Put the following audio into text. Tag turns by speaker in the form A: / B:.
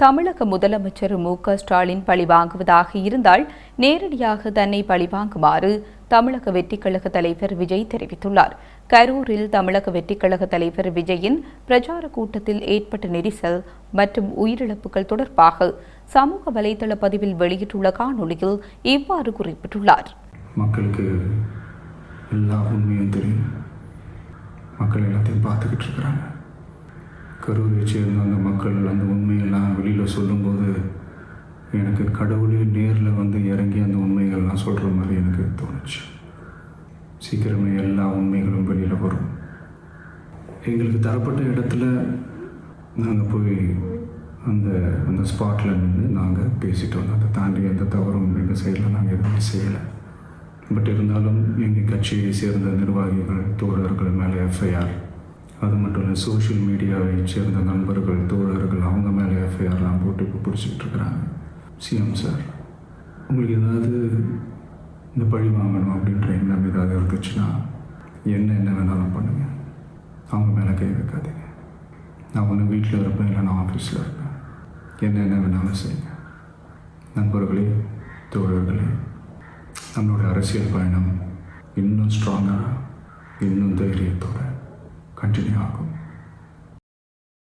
A: தமிழக முதலமைச்சர் மு.க.ஸ்டாலின் பழிவாங்குவதாக இருந்தால் நேரடியாக தன்னை பழிவாங்குமாறு தமிழக வெற்றிக்கழக தலைவர் விஜய் தெரிவித்துள்ளார். கரூரில் தமிழக வெற்றிக்கழக தலைவர் விஜயின் பிரச்சார கூட்டத்தில் ஏற்பட்ட நெரிசல் மற்றும் உயிரிழப்புகள் தொடர்பாக சமூக வலைதள பதிவில் வெளியிட்டுள்ள காணொலியில் இவ்வாறு குறிப்பிட்டுள்ளார்.
B: மக்களுக்கு எல்லா உண்மையும் தெரியும். மக்கள் எல்லாத்தையும் பார்த்துக்கிட்டு இருக்கிறாங்க. கரூரை சேர்ந்த அந்த மக்கள் அந்த உண்மையெல்லாம் வெளியில் சொல்லும்போது எனக்கு கடவுளே நேரில் வந்து இறங்கி அந்த உண்மைகள்லாம் சொல்கிற மாதிரி எனக்கு தோணுச்சு. சீக்கிரமே எல்லா உண்மைகளும் வெளியில் வரும். எங்களுக்கு தரப்பட்ட இடத்துல நாங்கள் போய் அந்த அந்த ஸ்பாட்டில் நின்று நாங்கள் பேசிட்டு வந்தோம். அதை தாண்டி எந்த தவறும் எங்கள் சைடில் நாங்கள் எதுவுமே செய்யலை. பட் இருந்தாலும் எங்கள் கட்சியை சேர்ந்த நிர்வாகிகள் தோழர்கள் மேலே எஃப்ஐஆர், அது மட்டும் இல்லை சோஷியல் மீடியாவை சேர்ந்த நண்பர்கள் தோழர்கள் அவங்க மேலே எஃப்ஐஆர்லாம் போட்டு இப்போ பிடிச்சிக்கிட்டு இருக்கிறாங்க. சிஎம் சார், உங்களுக்கு ஏதாவது இந்த பழி வாங்கணும் அப்படின்ற எண்ணம் ஏதாவது இருந்துச்சுன்னா என்ன வேணாலும் பண்ணுங்கள். அவங்க மேலே கை வைக்காதீங்க. நான் ஒன்று வீட்டில் இருப்பேன், இல்லை நான் ஆஃபீஸில் இருப்பேன். என்ன வேணாலும் செய்யுங்க. நண்பர்களே, தோழர்களே, நம்மளோட அரசியல் பயணம் இன்னும் ஸ்ட்ராங்காக இன்னும் தைரியத்தோடு கண்டினியூ ஆகும்.